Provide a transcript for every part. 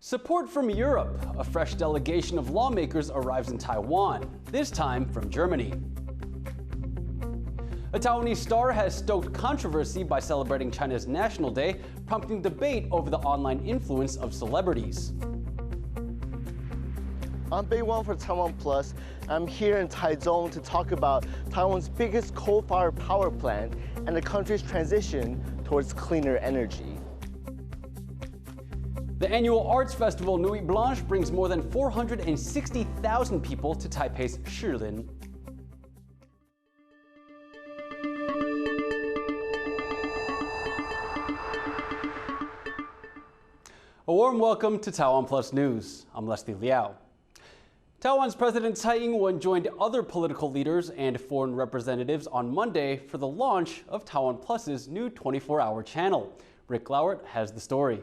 Support from Europe. A fresh delegation of lawmakers arrives in Taiwan, this time from Germany. A Taiwanese star has stoked controversy by celebrating China's National Day, prompting debate over the online influence of celebrities. I'm Bei Wang for TaiwanPlus. I'm here in Taichung to talk about Taiwan's biggest coal-fired power plant and the country's transition towards cleaner energy. The annual arts festival Nuit Blanche brings more than 460,000 people to Taipei's Shilin. A warm welcome to TaiwanPlus News. I'm Leslie Liao. Taiwan's President Tsai Ing-wen joined other political leaders and foreign representatives on Monday for the launch of TaiwanPlus's new 24-hour channel. Rick Lauert has the story.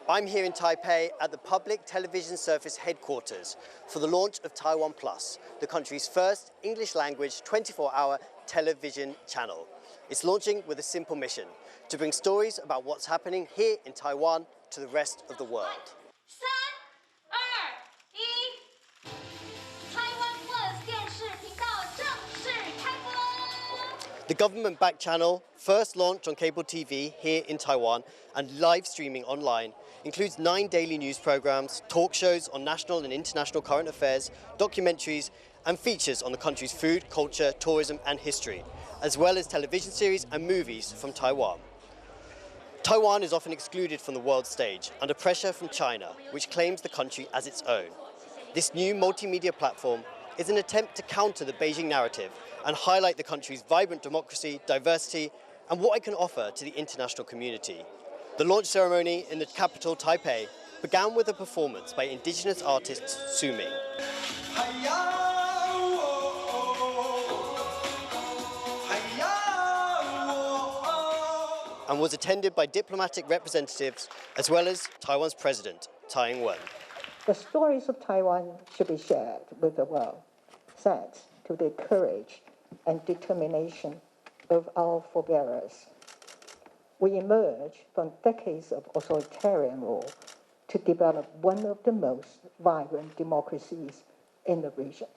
I'm here in Taipei at the Public Television Service headquarters for the launch of TaiwanPlus, the country's first English-language 24-hour television channel. It's launching with a simple mission: to bring stories about what's happening here in Taiwan to the rest of the world. The government-backed channel, first launched on cable TV here in Taiwan and live streaming online, includes 9 daily news programs, talk shows on national and international current affairs, documentaries, and features on the country's food, culture, tourism, and history, as well as television series and movies from Taiwan. Taiwan is often excluded from the world stage under pressure from China, which claims the country as its own. This new multimedia platform is an attempt to counter the Beijing narrative and highlight the country's vibrant democracy, diversity, and what it can offer to the international community. The launch ceremony in the capital, Taipei, began with a performance by indigenous artist Su Ming. And was attended by diplomatic representatives as well as Taiwan's president, Tsai Ing-wen. The stories of Taiwan should be shared with the world, thanks to the courage and determination of our forebears. We emerged from decades of authoritarian rule to develop one of the most vibrant democracies in the region.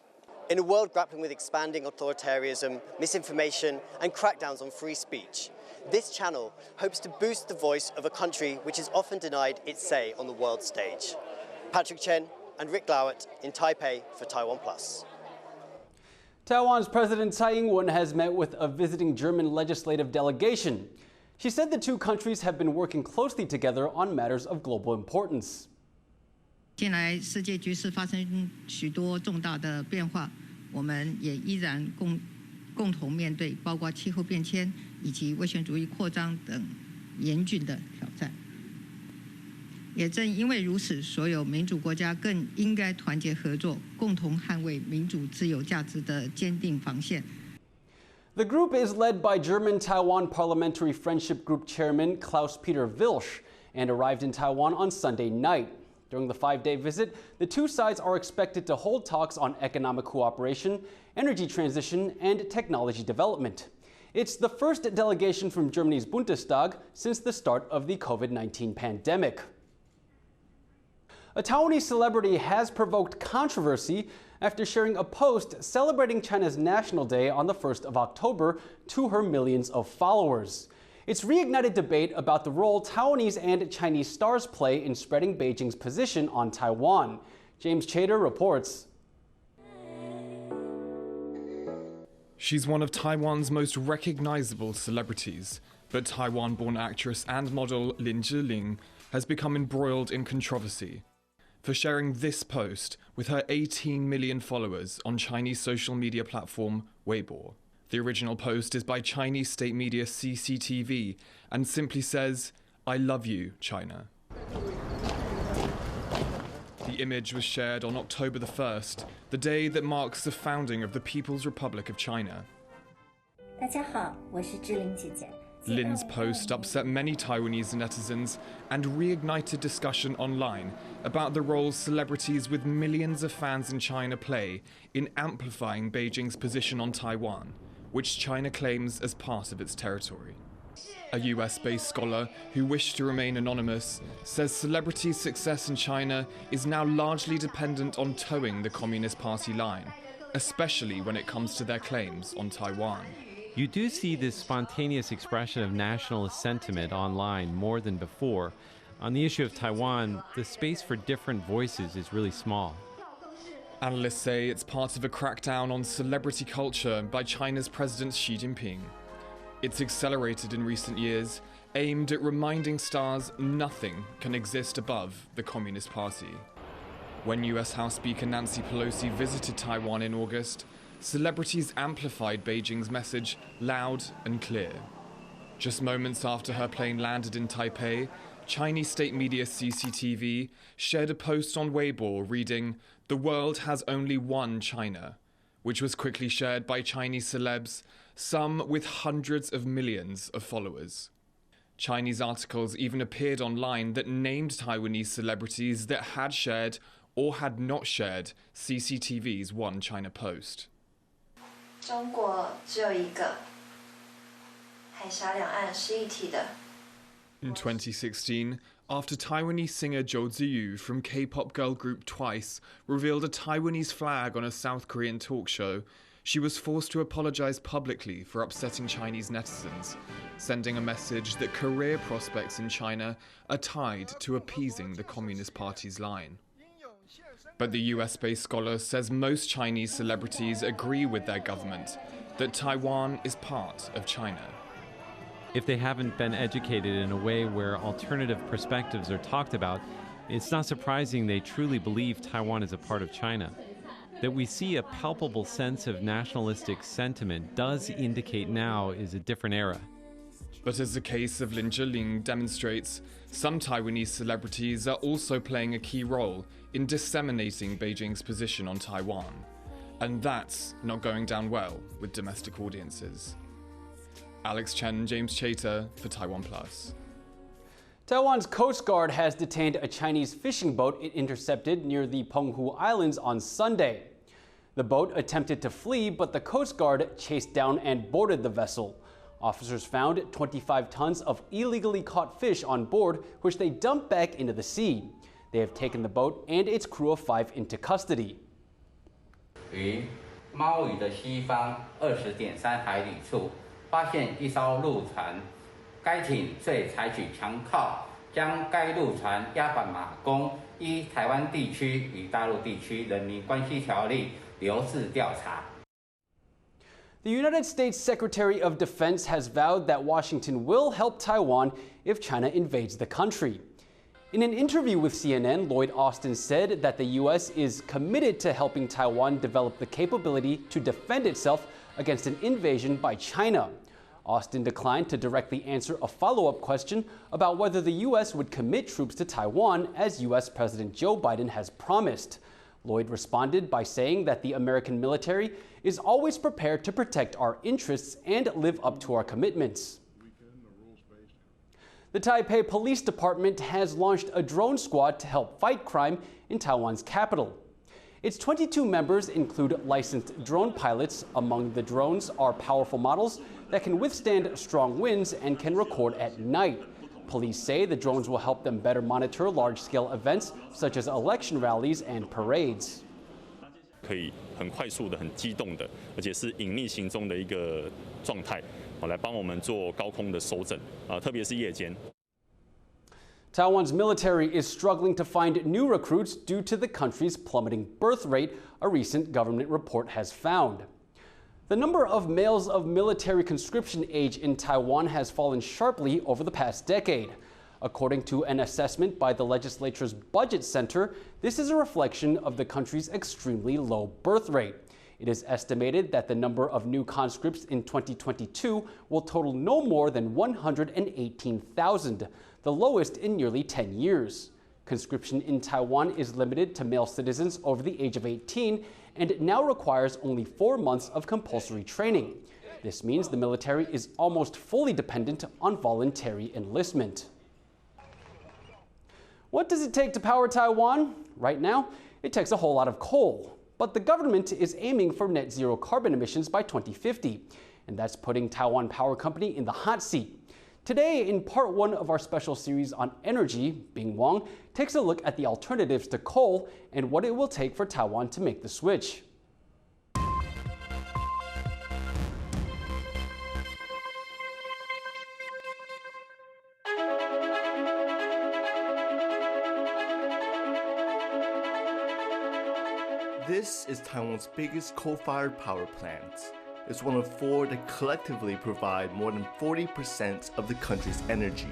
In a world grappling with expanding authoritarianism, misinformation, and crackdowns on free speech, this channel hopes to boost the voice of a country which is often denied its say on the world stage. Patrick Chen and Rick Lauert in Taipei for TaiwanPlus. Taiwan's President Tsai Ing-wen has met with a visiting German legislative delegation. She said the two countries have been working closely together on matters of global importance. 近来世界局势发生许多重大的变化，我们也依然共同面对包括气候变迁以及威权主义扩张等严峻的挑战。也正因为如此，所有民主国家更应该团结合作，共同捍卫民主自由价值的坚定防线。 The group is led by German-Taiwan Parliamentary Friendship Group Chairman Klaus-Peter Wilsch and arrived in Taiwan on Sunday night. During the 5-day visit, the two sides are expected to hold talks on economic cooperation, energy transition, and technology development. It's the first delegation from Germany's Bundestag since the start of the COVID-19 pandemic. A Taiwanese celebrity has provoked controversy after sharing a post celebrating China's National Day on the 1st of October to her millions of followers. It's reignited debate about the role Taiwanese and Chinese stars play in spreading Beijing's position on Taiwan. James Chater reports. She's one of Taiwan's most recognizable celebrities, but Taiwan-born actress and model Lin Zhiling has become embroiled in controversy for sharing this post with her 18 million followers on Chinese social media platform Weibo. The original post is by Chinese state media CCTV and simply says, "I love you, China." The image was shared on October the 1st, the day that marks the founding of the People's Republic of China. 大家好，我是志玲姐姐。 Lin's post upset many Taiwanese netizens and reignited discussion online about the roles celebrities with millions of fans in China play in amplifying Beijing's position on Taiwan, which China claims as part of its territory. A US-based scholar who wished to remain anonymous says celebrities' success in China is now largely dependent on towing the Communist Party line, especially when it comes to their claims on Taiwan. You do see this spontaneous expression of nationalist sentiment online more than before. On the issue of Taiwan, the space for different voices is really small. Analysts say it's part of a crackdown on celebrity culture by China's President Xi Jinping. It's accelerated in recent years, aimed at reminding stars nothing can exist above the Communist Party. When US House Speaker Nancy Pelosi visited Taiwan in August, celebrities amplified Beijing's message loud and clear. Just moments after her plane landed in Taipei, Chinese state media CCTV shared a post on Weibo reading, "The world has only one China," which was quickly shared by Chinese celebs, some with hundreds of millions of followers. Chinese articles even appeared online that named Taiwanese celebrities that had shared or had not shared CCTV's One China post. 中国只有一个，海峡两岸是一体的。 In 2016, after Taiwanese singer Zhou Ziyu from K-pop girl group Twice revealed a Taiwanese flag on a South Korean talk show, she was forced to apologize publicly for upsetting Chinese netizens, sending a message that career prospects in China are tied to appeasing the Communist Party's line. But the US-based scholar says most Chinese celebrities agree with their government that Taiwan is part of China. If they haven't been educated in a way where alternative perspectives are talked about, it's not surprising they truly believe Taiwan is a part of China. That we see a palpable sense of nationalistic sentiment does indicate now is a different era. But as the case of Lin Zhiling demonstrates, some Taiwanese celebrities are also playing a key role in disseminating Beijing's position on Taiwan. And that's not going down well with domestic audiences. Alex Chen and James Chater for TaiwanPlus. Taiwan's Coast Guard has detained a Chinese fishing boat it intercepted near the Penghu Islands on Sunday. The boat attempted to flee, but the Coast Guard chased down and boarded the vessel. Officers found 25 tons of illegally caught fish on board, which they dumped back into the sea. They have taken the boat and its crew of 5 into custody. 于猫屿的西方20.3海里处发现一艘陆船，该艇遂采取强靠，将该陆船押返马公，依台湾地区与大陆地区人民关系条例留置调查。 The United States Secretary of Defense has vowed that Washington will help Taiwan if China invades the country. In an interview with CNN, Lloyd Austin said that the U.S. is committed to helping Taiwan develop the capability to defend itself against an invasion by China. Austin declined to directly answer a follow-up question about whether the U.S. would commit troops to Taiwan, as U.S. President Joe Biden has promised. Lloyd responded by saying that the American military is always prepared to protect our interests and live up to our commitments. The Taipei Police Department has launched a drone squad to help fight crime in Taiwan's capital. Its 22 members include licensed drone pilots. Among the drones are powerful models that can withstand strong winds and can record at night. Police say the drones will help them better monitor large-scale events such as election rallies and parades. 可以很快速的、很机动的，而且是隐匿行踪的一个状态，来帮我们做高空的搜证，特别是夜间。 Taiwan's military is struggling to find new recruits due to the country's plummeting birth rate, a recent government report has found. The number of males of military conscription age in Taiwan has fallen sharply over the past decade. According to an assessment by the legislature's Budget Center, this is a reflection of the country's extremely low birth rate. It is estimated that the number of new conscripts in 2022 will total no more than 118,000, the lowest in nearly 10 years. Conscription in Taiwan is limited to male citizens over the age of 18 and now requires only 4 months of compulsory training. This means the military is almost fully dependent on voluntary enlistment. What does it take to power Taiwan? Right now, it takes a whole lot of coal. But the government is aiming for net zero carbon emissions by 2050. And that's putting Taiwan Power Company in the hot seat. Today, in part one of our special series on energy, Bing Wang takes a look at the alternatives to coal and what it will take for Taiwan to make the switch. This is Taiwan's biggest coal-fired power plant. It's one of four that collectively provide more than 40% of the country's energy.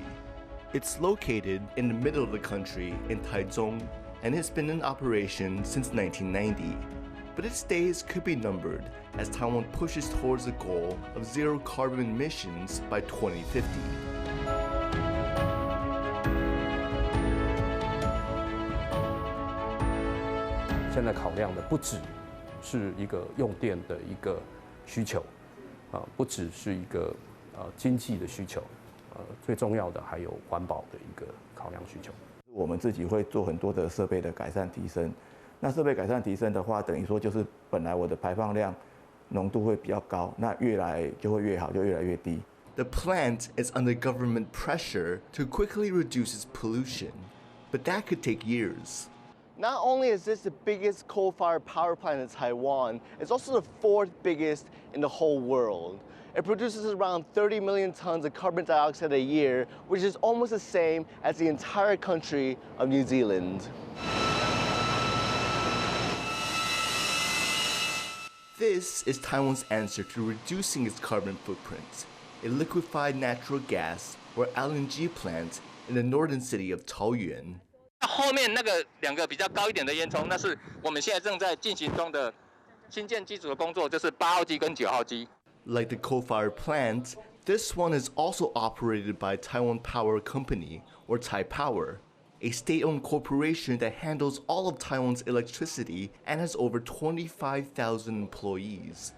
It's located in the middle of the country in Taichung and has been in operation since 1990. But its days could be numbered as Taiwan pushes towards the goal of zero carbon emissions by 2050. 现在考量的不只是一个用电的一个需求，不只是一个经济的需求，最重要的还有环保的一个考量需求。我们自己会做很多的设备的改善提升，那设备改善提升的话，等于说就是本来我的排放量浓度会比较高，那越来就会越好，就越来越低。The plant is under government pressure to quickly reduce its pollution, but that could take years. Not only is this the biggest coal-fired power plant in Taiwan, it's also the fourth biggest in the whole world. It produces around 30 million tons of carbon dioxide a year, which is almost the same as the entire country of New Zealand. This is Taiwan's answer to reducing its carbon footprint, a liquefied natural gas or LNG plant in the northern city of Taoyuan. 后面那个两个比较高一点的烟囱，那是我们现在正在进行中的新建机组的工作，就是8号机跟9号机。Like the coal-fired plant, this one is also operated by Taiwan Power Company, or Taipower, a state-owned corporation that handles all of Taiwan's electricity and has over 25,000 employees.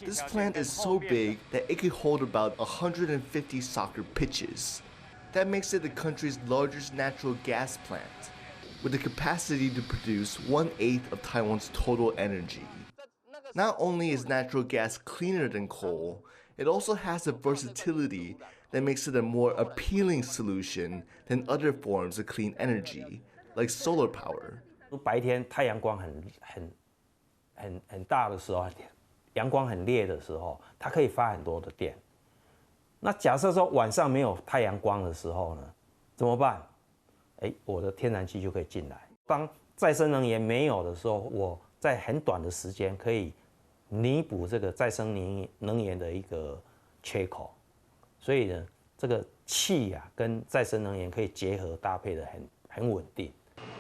This plant is so big that it could hold about 150 soccer pitches. That makes it the country's largest natural gas plant, with the capacity to produce 1/8 of Taiwan's total energy. Not only is natural gas cleaner than coal, it also has a versatility that makes it a more appealing solution than other forms of clean energy, like solar power. 白天太阳光很大的时候，阳光很烈的时候，它可以发很多的电。那假设说晚上没有太阳光的时候呢，怎么办？我的天然气就可以进来。当再生能源没有的时候，我在很短的时间可以弥补这个再生能源的一个缺口。所以呢，这个气跟再生能源可以结合搭配的很稳定。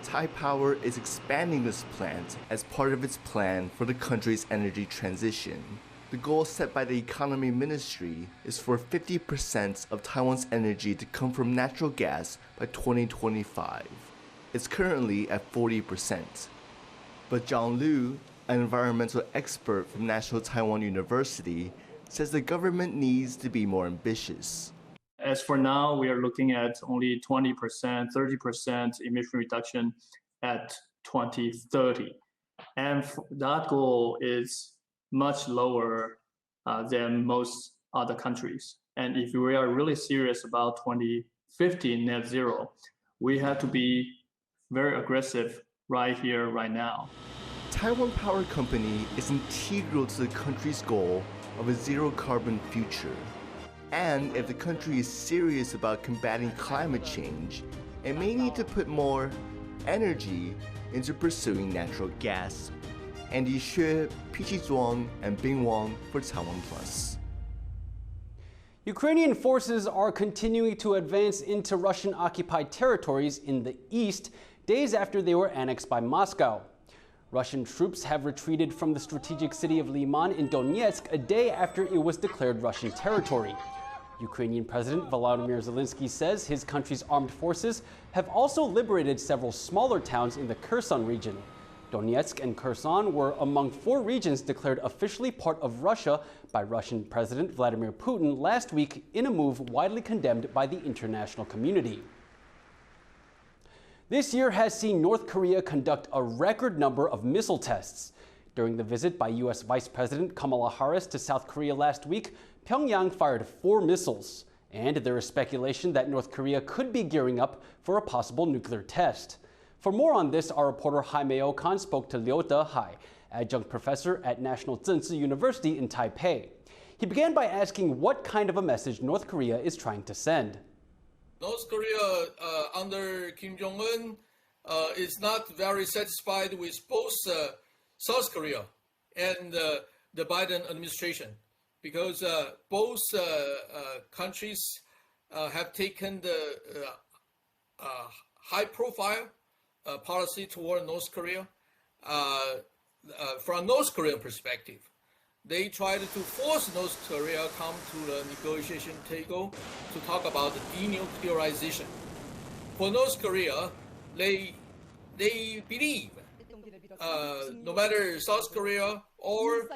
Taipower is expanding this plant as part of its plan for the country's energy transition. The goal set by the Economy Ministry is for 50% of Taiwan's energy to come from natural gas by 2025. It's currently at 40%. But Zhang Lu, an environmental expert from National Taiwan University, says the government needs to be more ambitious. As for now, we are looking at only 20%, 30% emission reduction at 2030. And that goal is much lower than most other countries. And if we are really serious about 2050 net zero, we have to be very aggressive right here, right now. Taiwan Power Company is integral to the country's goal of a zero carbon future. And if the country is serious about combating climate change, it may need to put more energy into pursuing natural gas. Andy Xue, Pichi Zhuang, and Bing Wang for TaiwanPlus. Ukrainian forces are continuing to advance into Russian-occupied territories in the east, days after they were annexed by Moscow. Russian troops have retreated from the strategic city of Liman in Donetsk a day after it was declared Russian territory. Ukrainian President Volodymyr Zelensky says his country's armed forces have also liberated several smaller towns in the Kherson region. Donetsk and Kherson were among 4 regions declared officially part of Russia by Russian President Vladimir Putin last week in a move widely condemned by the international community. This year has seen North Korea conduct a record number of missile tests. During the visit by U.S. Vice President Kamala Harris to South Korea last week, Pyongyang fired 4 missiles. And there is speculation that North Korea could be gearing up for a possible nuclear test. For more on this, our reporter Jaime Okan spoke to Liao, adjunct professor at National Zhengzi University in Taipei. He began by asking what kind of a message North Korea is trying to send. North Korea under Kim Jong-un is not very satisfied with both South Korea and the Biden administration, because both countries have taken the high-profile policy toward North Korea. From North Korean perspective, they tried to force North Korea come to the negotiation table to talk about the denuclearization. For North Korea, they believe no matter South Korea or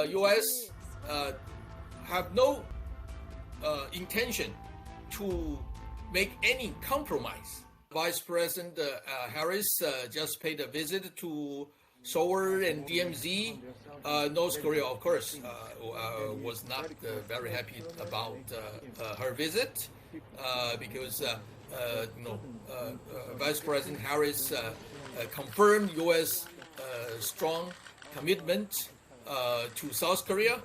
U.S. have no intention to make any compromise. Vice President Harris just paid a visit to Seoul and DMZ. North Korea, of course, was not very happy about her visit because Vice President Harris confirmed U.S. Strong commitment to South Korea.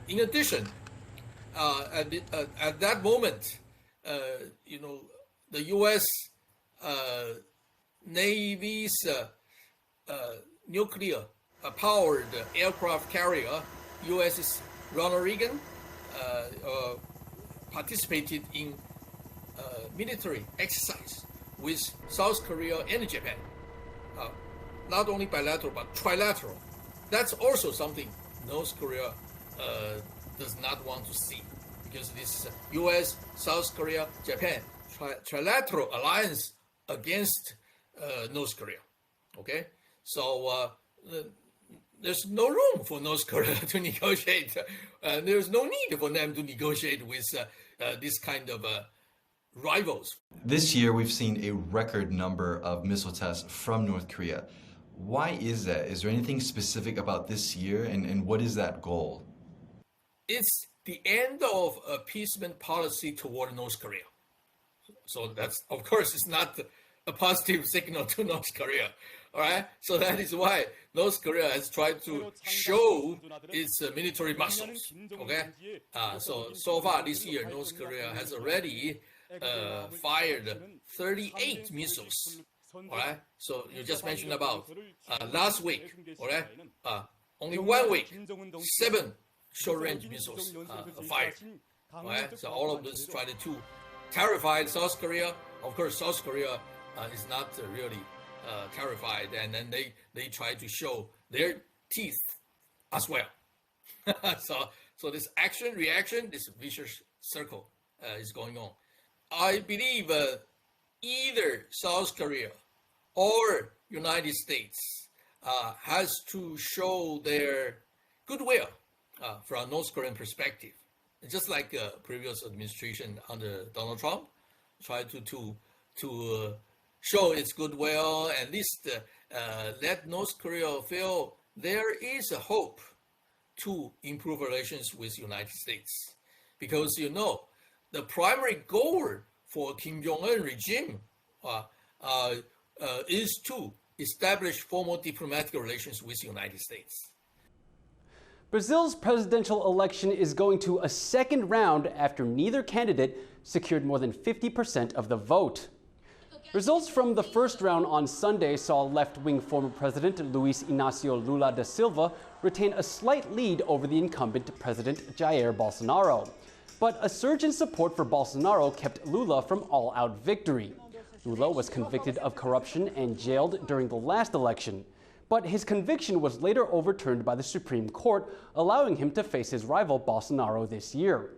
In addition, at that moment, the U.S. Navy's nuclear-powered aircraft carrier, USS Ronald Reagan, participated in military exercise with South Korea and Japan. Not only bilateral, but trilateral. That's also something North Korea does not want to see, because this US, South Korea, Japan, trilateral alliance against North Korea. Okay? So there's no room for North Korea to negotiate. There's no need for them to negotiate with this kind of rivals. This year, we've seen a record number of missile tests from North Korea. Why is that? Is there anything specific about this year, and what is that goal? It's the end of appeasement policy toward North Korea. So that's, of course, it's not a positive signal to North Korea. All right, so that is why North Korea has tried to show its military muscles. Okay, so far this year, North Korea has already fired 38 missiles. All right, so you just mentioned about last week. All right, only 1 week, 7 short-range missiles fired. All right, so all of this tried to terrify South Korea. Of course, South Korea is not really terrified, and then they try to show their teeth as well. so this action reaction, this vicious circle is going on. I believe either South Korea or United States has to show their goodwill from North Korean perspective, just like previous administration under Donald Trump tried to show its goodwill, and at least let North Korea feel there is a hope to improve relations with United States. Because, the primary goal for Kim Jong-un regime is to establish formal diplomatic relations with United States. Brazil's presidential election is going to a second round after neither candidate secured more than 50% of the vote. Results from the first round on Sunday saw left-wing former President Luiz Inácio Lula da Silva retain a slight lead over the incumbent President Jair Bolsonaro. But a surge in support for Bolsonaro kept Lula from all-out victory. Lula was convicted of corruption and jailed during the last election. But his conviction was later overturned by the Supreme Court, allowing him to face his rival Bolsonaro this year.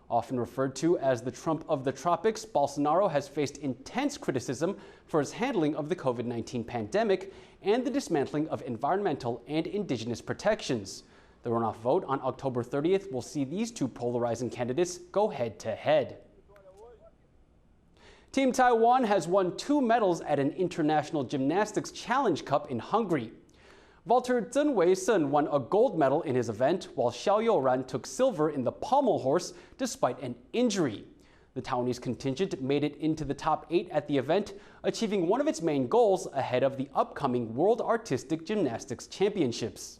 Often referred to as the Trump of the tropics, Bolsonaro has faced intense criticism for his handling of the COVID-19 pandemic and the dismantling of environmental and indigenous protections. The runoff vote on October 30th will see these two polarizing candidates go head-to-head. Team Taiwan has won 2 medals at an International Gymnastics Challenge Cup in Hungary. Vaulter Zhen Wei-sen won a gold medal in his event, while Xiao Youran took silver in the pommel horse despite an injury. The Taiwanese contingent made it into the top 8 at the event, achieving one of its main goals ahead of the upcoming World Artistic Gymnastics Championships.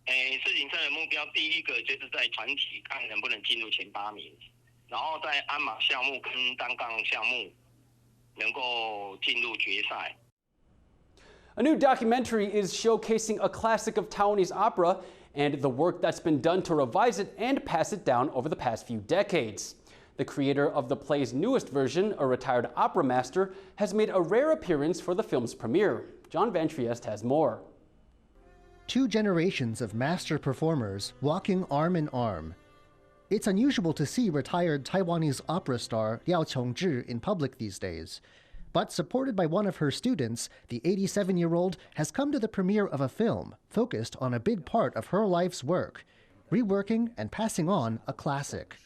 世锦赛的目标第一个就是在团体看能不能进入前8名，然后在鞍马项目跟单杠项目能够进入决赛。 A new documentary is showcasing a classic of Taiwanese opera and the work that's been done to revise it and pass it down over the past few decades. The creator of the play's newest version, a retired opera master, has made a rare appearance for the film's premiere. John Van Trieste has more. 2 generations of master performers walking arm in arm. It's unusual to see retired Taiwanese opera star Liao in public these days. But supported by one of her students, the 87-year-old has come to the premiere of a film focused on a big part of her life's work, reworking and passing on a classic.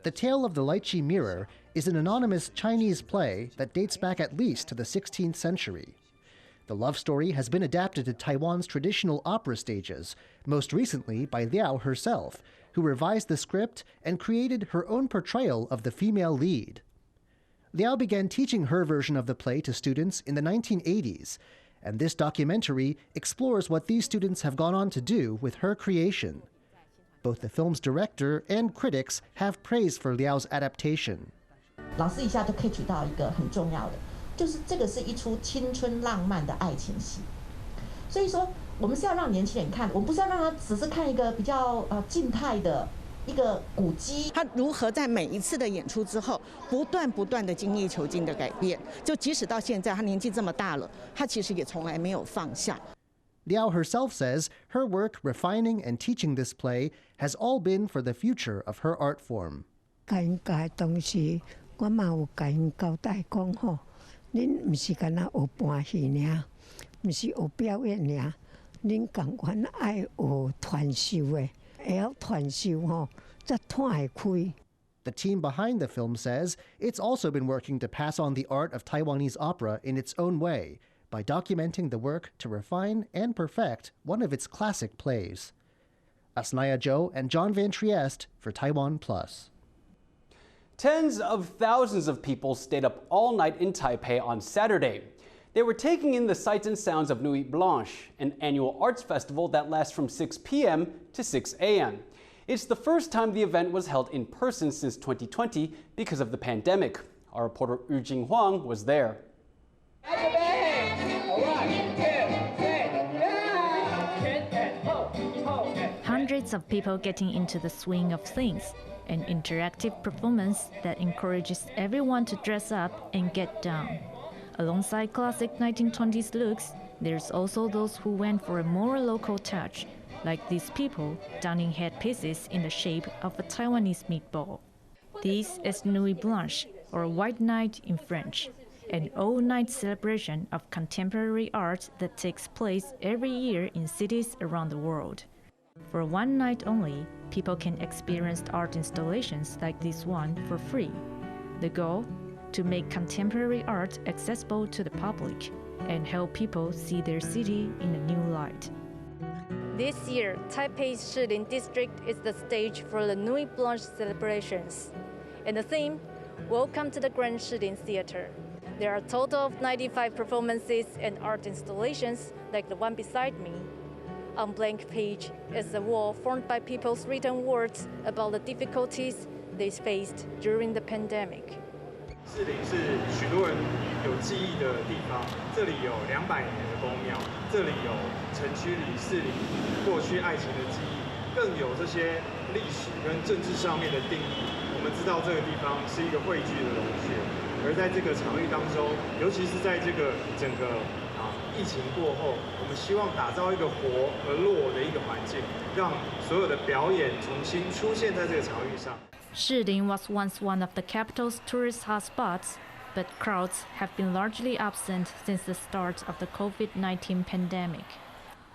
The Tale of the Lychee Mirror is an anonymous Chinese play that dates back at least to the 16th century. The love story has been adapted to Taiwan's traditional opera stages, most recently by Liao herself, who revised the script and created her own portrayal of the female lead. Liao began teaching her version of the play to students in the 1980s, and this documentary explores what these students have gone on to do with her creation. Both the film's director and critics have praise for Liao's adaptation. 老师一下就 catch 到一个很重要的，就是这个是一出青春浪漫的爱情戏，所以说我们是要让年轻人看，我们不是要让他只是看一个比较静态的一个古迹。他如何在每一次的演出之后，不断的精益求精的改变，就即使到现在他年纪这么大了，他其实也从来没有放下。 Liao herself says her work refining and teaching this play has all been for the future of her art form. 甲因教的东西，我嘛有甲因交代讲吼，恁唔是干那学搬戏尔，唔是学表演尔，恁共款爱学传授的，会晓传授吼，才摊会开。 The team behind the film says it's also been working to pass on the art of Taiwanese opera in its own way, by documenting the work to refine and perfect one of its classic plays. Asnaya Zhou and John Van Trieste for TaiwanPlus. Tens of thousands of people stayed up all night in Taipei on Saturday. They were taking in the sights and sounds of Nuit Blanche, an annual arts festival that lasts from 6 p.m. to 6 a.m. It's the first time the event was held in person since 2020 because of the pandemic. Our reporter Yu Jing Huang was there. Hundreds of people getting into the swing of things, an interactive performance that encourages everyone to dress up and get down. Alongside classic 1920s looks, there's also those who went for a more local touch, like these people donning headpieces in the shape of a Taiwanese meatball. This is Nuit Blanche, or White Night in French, an all-night celebration of contemporary art that takes place every year in cities around the world. For one night only, people can experience art installations like this one for free. The goal? To make contemporary art accessible to the public and help people see their city in a new light. This year, Taipei's Shilin district is the stage for the Nuit Blanche celebrations. And the theme, Welcome to the Grand Shilin Theater. There are a total of 95 performances and art installations like the one beside me. On blank page is a wall formed by people's written words about the difficulties they faced during the pandemic. 士林是许多人有记忆的地方，这里有200年的宫庙，这里有城区里士林过去爱情的记忆，更有这些历史跟政治上面的定义。我们知道这个地方是一个汇聚的龙穴，而在这个场域当中，尤其是在这个整个疫情过后，我们希望打造一个活而落的一个环境，让所有的表演重新出现在这个场域上。 Shilin was once one of the capital's tourist hotspots, but crowds have been largely absent since the start of the COVID-19 pandemic.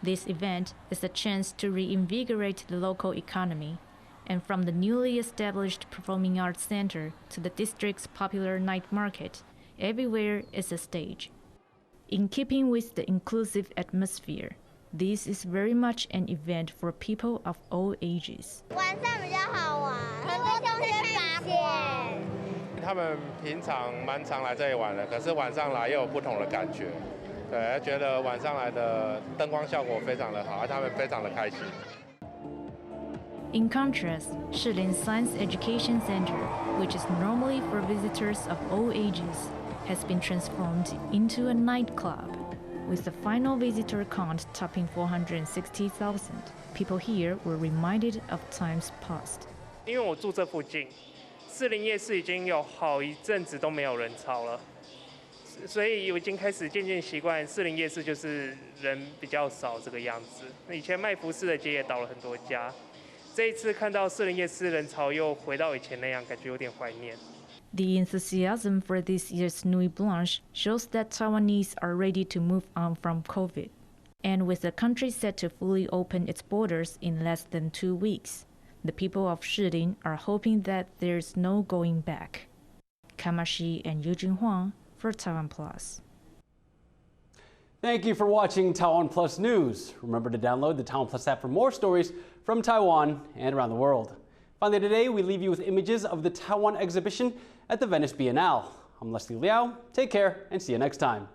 This event is a chance to reinvigorate the local economy, and from the newly established Performing Arts Center to the district's popular night market, everywhere is a stage. In keeping with the inclusive atmosphere, this is very much an event for people of all ages. 晚上比较好玩，很多同学发现。他们平常蛮常来这里玩的，可是晚上来又有不同的感觉。对，觉得晚上来的灯光效果非常的好，他们非常的开心。In contrast, Shilin Science Education Center, which is normally for visitors of all ages, has been transformed into a nightclub, with the final visitor count topping 460,000. People here were reminded of times past. 因为我住这附近，士林夜市已经有好一阵子都没有人潮了，所以我已经开始渐渐习惯士林夜市就是人比较少这个样子。以前卖服饰的街也倒了很多家。这一次看到士林夜市人潮又回到以前那样，感觉有点怀念。The enthusiasm for this year's Nuit Blanche shows that Taiwanese are ready to move on from COVID. And with the country set to fully open its borders in less than 2 weeks, the people of Shilin are hoping that there's no going back. Kamashi and Eugene Huang for TaiwanPlus. Thank you for watching TaiwanPlus News. Remember to download the TaiwanPlus app for more stories from Taiwan and around the world. Finally today, we leave you with images of the Taiwan exhibition at the Venice Biennale. I'm Liao. Take care and see you next time.